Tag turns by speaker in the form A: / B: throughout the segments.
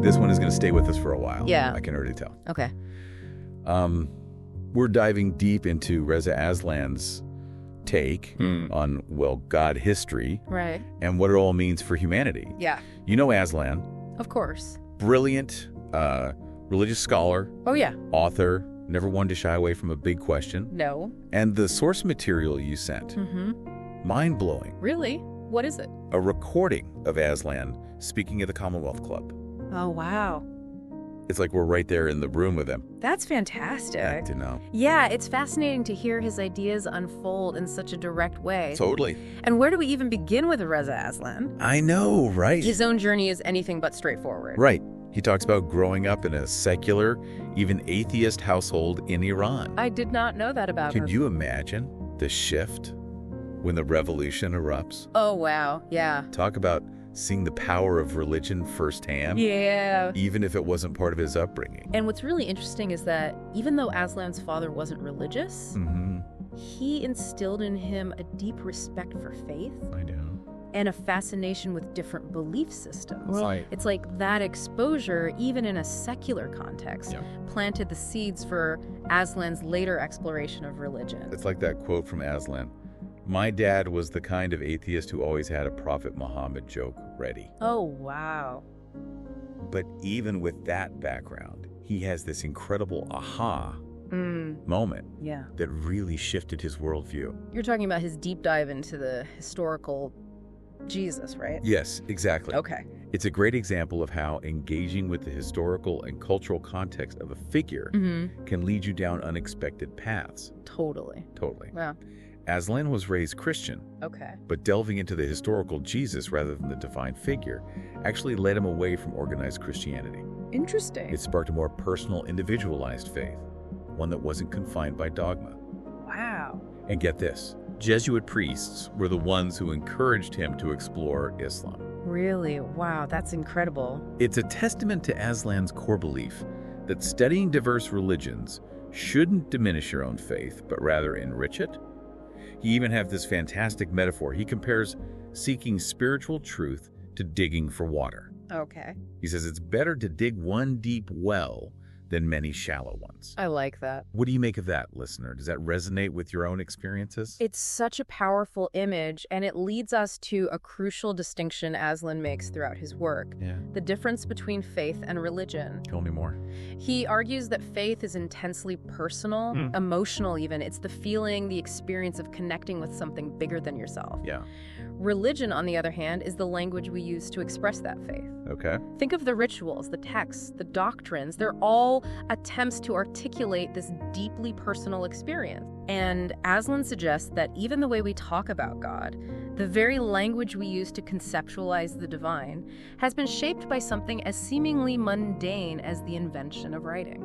A: This one is going to stay with us for a while.
B: Yeah.
A: I can already tell.
B: Okay.
A: We're diving deep into Reza Aslan's take on, well, God history.
B: Right.
A: And what it all means for humanity.
B: Yeah.
A: You know Aslan.
B: Of course.
A: Brilliant religious scholar.
B: Oh, yeah.
A: Author. Never one to shy away from a big question.
B: No.
A: And the source material you sent. Mind-blowing.
B: Really? What is it?
A: A recording of Aslan speaking at the Commonwealth Club.
B: Oh, wow.
A: It's like we're right there in the room with him.
B: That's fantastic.
A: To know.
B: Yeah, it's fascinating to hear his ideas unfold in such a direct way.
A: Totally.
B: And where do we even begin with Reza Aslan?
A: I know, right?
B: His own journey is anything but straightforward.
A: Right. He talks about growing up in a secular, even atheist household in Iran.
B: I did not know that about him.
A: Could you imagine the shift when the revolution erupts?
B: Oh, wow. Yeah.
A: Talk about seeing the power of religion firsthand.
B: Yeah.
A: Even if it wasn't part of his upbringing.
B: And what's really interesting is that even though Aslan's father wasn't religious, he instilled in him a deep respect for faith.
A: I know.
B: And a fascination with different belief systems.
A: Right.
B: It's like that exposure, even in a secular context, planted the seeds for Aslan's later exploration of religion.
A: It's like that quote from Aslan. My dad was the kind of atheist who always had a Prophet Muhammad joke ready.
B: Oh, wow.
A: But even with that background, he has this incredible aha moment that really shifted his worldview.
B: You're talking about his deep dive into the historical Jesus, right?
A: Yes, exactly.
B: Okay.
A: It's a great example of how engaging with the historical and cultural context of a figure can lead you down unexpected paths.
B: Totally.
A: Totally.
B: Wow.
A: Aslan was raised Christian,
B: Okay.
A: but delving into the historical Jesus rather than the divine figure actually led him away from organized Christianity.
B: Interesting.
A: It sparked a more personal, individualized faith, one that wasn't confined by dogma.
B: Wow.
A: And get this, Jesuit priests were the ones who encouraged him to explore Islam.
B: Really? Wow, that's incredible.
A: It's a testament to Aslan's core belief that studying diverse religions shouldn't diminish your own faith, but rather enrich it. He even has this fantastic metaphor. He compares seeking spiritual truth to digging for water.
B: Okay.
A: He says it's better to dig one deep well than many shallow ones.
B: I like that.
A: What do you make of that, listener? Does that resonate with your own experiences?
B: It's such a powerful image, and it leads us to a crucial distinction Aslan makes throughout his work.
A: Yeah.
B: The difference between faith and religion.
A: Tell me more.
B: He argues that faith is intensely personal, emotional even. It's the feeling, the experience of connecting with something bigger than yourself.
A: Yeah.
B: Religion, on the other hand, is the language we use to express that faith.
A: Okay.
B: Think of the rituals, the texts, the doctrines. They're all attempts to articulate this deeply personal experience. And Aslan suggests that even the way we talk about God, the very language we use to conceptualize the divine, has been shaped by something as seemingly mundane as the invention of writing.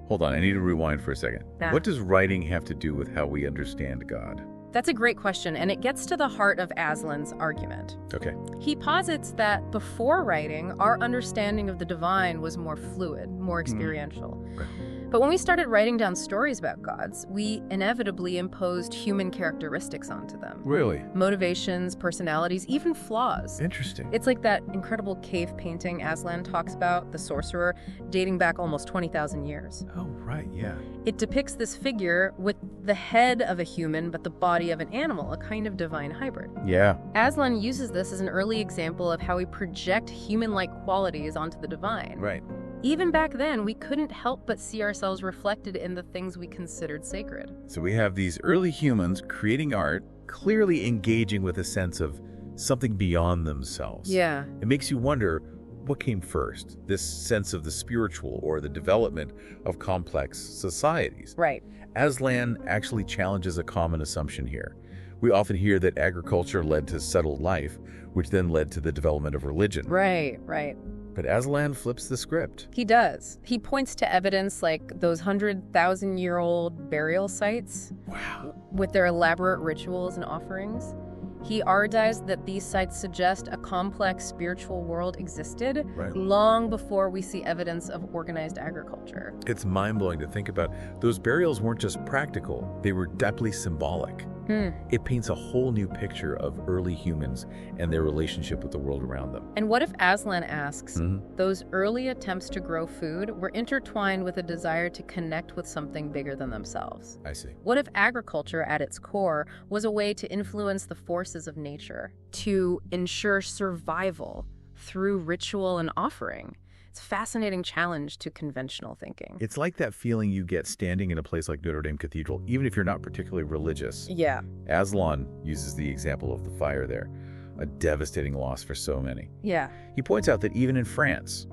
A: Hold on, I need to rewind for a second.
B: Ah.
A: What does writing have to do with how we understand God?
B: That's a great question, and it gets to the heart of Aslan's argument.
A: Okay.
B: He posits that before writing, our understanding of the divine was more fluid, more experiential.
A: Right.
B: But when we started writing down stories about gods, we inevitably imposed human characteristics onto them.
A: Really?
B: Motivations, personalities, even flaws.
A: Interesting.
B: It's like that incredible cave painting Aslan talks about, The Sorcerer, dating back almost 20,000 years.
A: Oh, right, yeah.
B: It depicts this figure with the head of a human but the body of an animal, a kind of divine hybrid.
A: Yeah.
B: Aslan uses this as an early example of how we project human-like qualities onto the divine.
A: Right.
B: Even back then, we couldn't help but see ourselves reflected in the things we considered sacred.
A: So we have these early humans creating art, clearly engaging with a sense of something beyond themselves.
B: Yeah.
A: It makes you wonder, what came first? This sense of the spiritual or the development of complex societies?
B: Right.
A: Aslan actually challenges a common assumption here. We often hear that agriculture led to settled life, which then led to the development of religion.
B: Right, right.
A: But Aslan flips the script.
B: He does. He points to evidence like those 100,000-year-old burial sites.
A: Wow.
B: With their elaborate rituals and offerings. He argues that these sites suggest a complex spiritual world existed long before we see evidence of organized agriculture.
A: It's mind-blowing to think about. Those burials weren't just practical, they were deeply symbolic. It paints a whole new picture of early humans and their relationship with the world around them.
B: And what if Aslan asks, those early attempts to grow food were intertwined with a desire to connect with something bigger than themselves?
A: I see.
B: What if agriculture at its core was a way to influence the forces of nature, to ensure survival through ritual and offering? It's a fascinating challenge to conventional thinking.
A: It's like that feeling you get standing in a place like Notre Dame Cathedral, even if you're not particularly religious.
B: Yeah.
A: Aslan uses the example of the fire there, a devastating loss for so many.
B: Yeah.
A: He points out that even in France,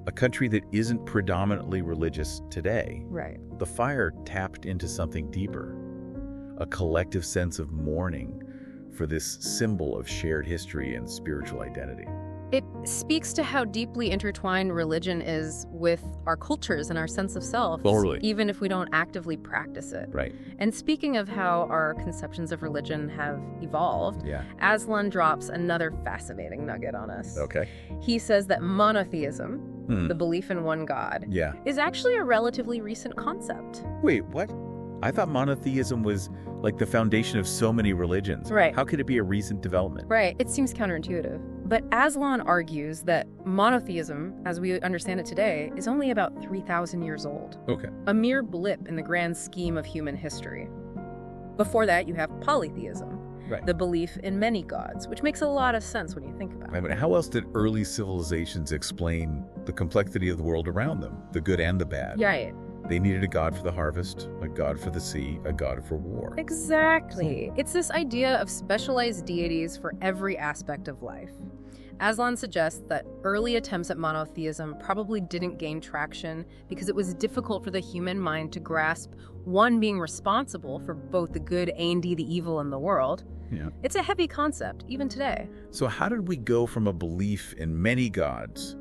A: a country that isn't predominantly religious today,
B: Right.
A: the fire tapped into something deeper, a collective sense of mourning for this symbol of shared history and spiritual identity.
B: It speaks to how deeply intertwined religion is with our cultures and our sense of self,
A: Totally.
B: even if we don't actively practice it.
A: Right.
B: And speaking of how our conceptions of religion have evolved,
A: Yeah.
B: Aslan drops another fascinating nugget on us.
A: Okay.
B: He says that monotheism, the belief in one God,
A: Yeah.
B: is actually a relatively recent concept.
A: Wait, what? I thought monotheism was like the foundation of so many religions.
B: Right.
A: How could it be a recent development?
B: Right. It seems counterintuitive. But Aslan argues that monotheism, as we understand it today, is only about 3,000 years old.
A: Okay.
B: A mere blip in the grand scheme of human history. Before that, you have polytheism,
A: Right.
B: the belief in many gods, which makes a lot of sense when you think about
A: I
B: it.
A: mean, how else did early civilizations explain the complexity of the world around them, the good and the bad?
B: Right.
A: They needed a god for the harvest, a god for the sea, a god for war.
B: Exactly. It's this idea of specialized deities for every aspect of life. Aslan suggests that early attempts at monotheism probably didn't gain traction because it was difficult for the human mind to grasp one being responsible for both the good and the evil in the world.
A: Yeah.
B: It's a heavy concept, even today.
A: So how did we go from a belief in many gods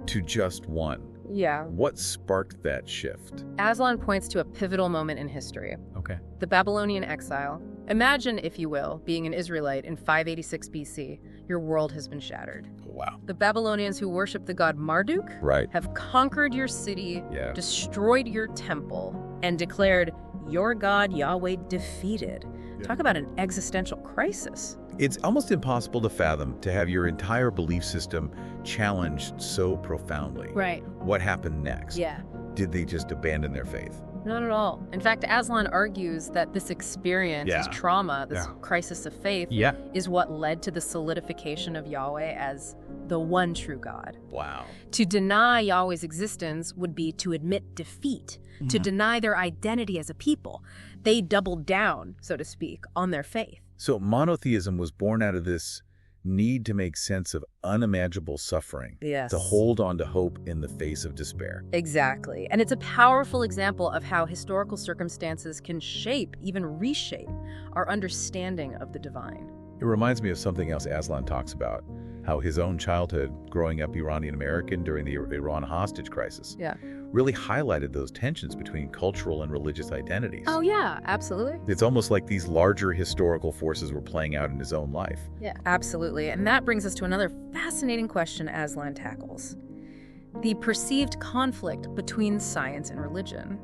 A: to just one?
B: Yeah.
A: What sparked that shift?
B: Aslan points to a pivotal moment in history.
A: Okay.
B: The Babylonian exile. Imagine, if you will, being an Israelite in 586 BC. Your world has been shattered.
A: Wow.
B: The Babylonians who worship the god Marduk
A: Right.
B: have conquered your city,
A: Yeah.
B: destroyed your temple, and declared your god Yahweh defeated.
A: Yeah.
B: Talk about an existential crisis.
A: It's almost impossible to fathom to have your entire belief system challenged so profoundly.
B: Right.
A: What happened next?
B: Yeah.
A: Did they just abandon their faith?
B: Not at all. In fact, Aslan argues that this experience, this
A: Yeah.
B: trauma, this
A: Yeah.
B: crisis of faith,
A: Yeah.
B: is what led to the solidification of Yahweh as the one true God.
A: Wow.
B: To deny Yahweh's existence would be to admit defeat, to deny their identity as a people. They doubled down, so to speak, on their faith.
A: So monotheism was born out of this need to make sense of unimaginable suffering,
B: Yes.
A: to hold on to hope in the face of despair.
B: Exactly. And it's a powerful example of how historical circumstances can shape, even reshape, our understanding of the divine.
A: It reminds me of something else Aslan talks about, how his own childhood growing up Iranian American during the Iran hostage crisis
B: Yeah.
A: really highlighted those tensions between cultural and religious identities.
B: Oh, yeah, absolutely.
A: It's almost like these larger historical forces were playing out in his own life.
B: Yeah, absolutely. And that brings us to another fascinating question Aslan tackles: the perceived conflict between science and religion.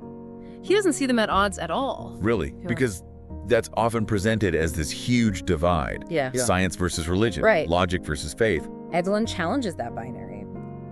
B: He doesn't see them at odds at all.
A: Really?
B: Yeah.
A: Because that's often presented as this huge divide.
B: Yeah.
A: Science versus religion.
B: Right.
A: Logic versus faith.
B: Aslan challenges that binary.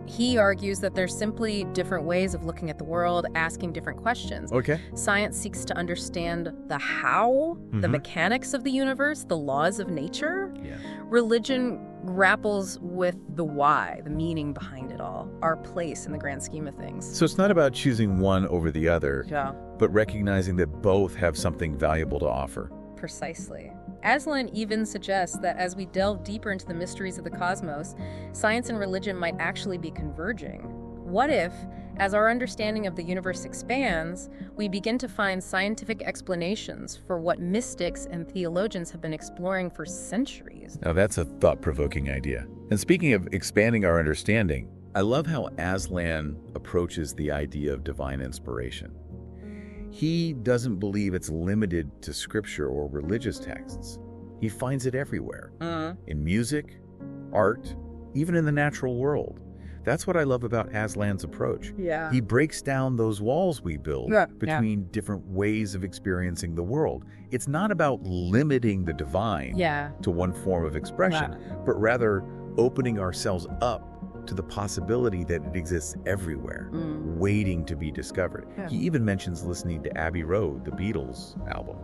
B: He argues that there's simply different ways of looking at the world, asking different questions.
A: Okay.
B: Science seeks to understand the how, the mechanics of the universe, the laws of nature.
A: Yeah.
B: Religion grapples with the why, the meaning behind it all, our place in the grand scheme of things.
A: So it's not about choosing one over the other,
B: Yeah,
A: but recognizing that both have something valuable to offer.
B: precisely. Aslan even suggests that as we delve deeper into the mysteries of the cosmos, science and religion might actually be converging. What if, as our understanding of the universe expands, we begin to find scientific explanations for what mystics and theologians have been exploring for centuries?
A: Now that's a thought-provoking idea. And speaking of expanding our understanding, I love how Aslan approaches the idea of divine inspiration. He doesn't believe it's limited to scripture or religious texts. He finds it everywhere. In music, art, even in the natural world. That's what I love about Aslan's approach.
B: Yeah.
A: He breaks down those walls we build
B: Yeah.
A: between different ways of experiencing the world. It's not about limiting the divine to one form of expression, but rather opening ourselves up to the possibility that it exists everywhere, waiting to be discovered.
B: Yeah.
A: He even mentions listening to Abbey Road, the Beatles album,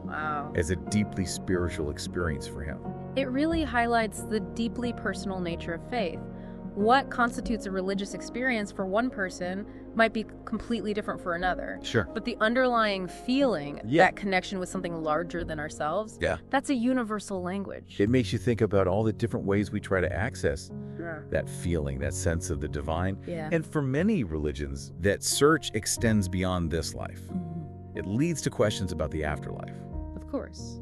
A: as a deeply spiritual experience for him.
B: It really highlights the deeply personal nature of faith. What constitutes a religious experience for one person might be completely different for another.
A: Sure.
B: But the underlying feeling, that connection with something larger than ourselves, that's a universal language.
A: It makes you think about all the different ways we try to access that feeling, that sense of the divine. And for many religions, that search extends beyond this life. It leads to questions about the afterlife.
B: Of course.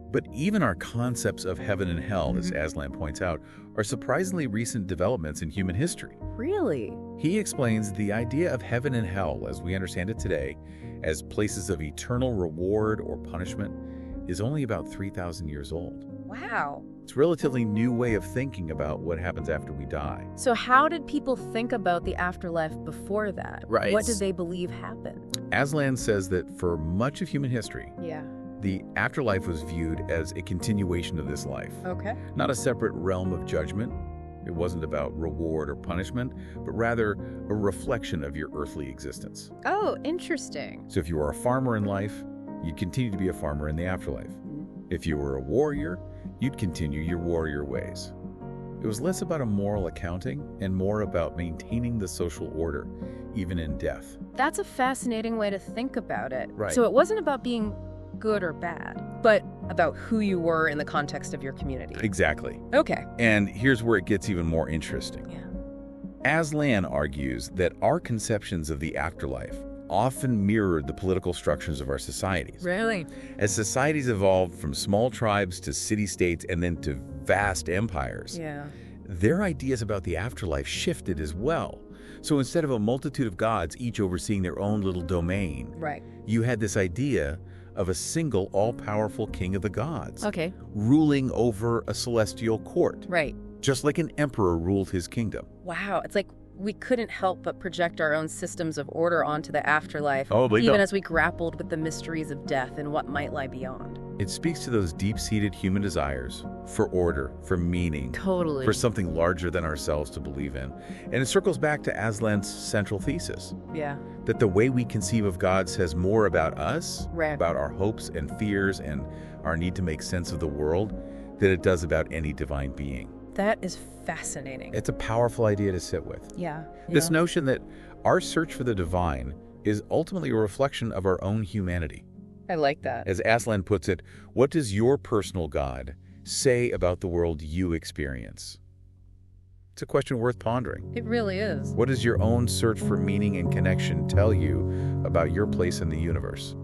A: But even our concepts of heaven and hell, as Aslan points out, are surprisingly recent developments in human history.
B: Really?
A: He explains the idea of heaven and hell, as we understand it today, as places of eternal reward or punishment, is only about 3,000 years old.
B: Wow.
A: It's a relatively new way of thinking about what happens after we die.
B: So how did people think about the afterlife before that?
A: Right.
B: What did they believe happened?
A: Aslan says that for much of human history, the afterlife was viewed as a continuation of this life.
B: Okay.
A: Not a separate realm of judgment. It wasn't about reward or punishment, but rather a reflection of your earthly existence.
B: Oh, interesting.
A: So if you were a farmer in life, you'd continue to be a farmer in the afterlife. If you were a warrior, you'd continue your warrior ways. It was less about a moral accounting and more about maintaining the social order, even in death.
B: That's a fascinating way to think about it.
A: Right.
B: So it wasn't about being good or bad, but about who you were in the context of your community.
A: Exactly.
B: Okay.
A: And here's where it gets even more interesting. Aslan argues that our conceptions of the afterlife often mirrored the political structures of our societies.
B: Really?
A: As societies evolved from small tribes to city-states and then to vast empires, their ideas about the afterlife shifted as well. So instead of a multitude of gods, each overseeing their own little domain, you had this idea of a single all-powerful king of the gods, ruling over a celestial court, just like an emperor ruled his kingdom.
B: Wow, it's like we couldn't help but project our own systems of order onto the afterlife, as we grappled with the mysteries of death and what might lie beyond.
A: It speaks to those deep-seated human desires for order, for meaning, for something larger than ourselves to believe in. And it circles back to Aslan's central thesis, that the way we conceive of God says more about us, about our hopes and fears and our need to make sense of the world, than it does about any divine being.
B: That is fascinating.
A: It's a powerful idea to sit with. This notion that our search for the divine is ultimately a reflection of our own humanity.
B: I like that.
A: As Aslan puts it, what does your personal God say about the world you experience? It's a question worth pondering.
B: It really is.
A: What does your own search for meaning and connection tell you about your place in the universe?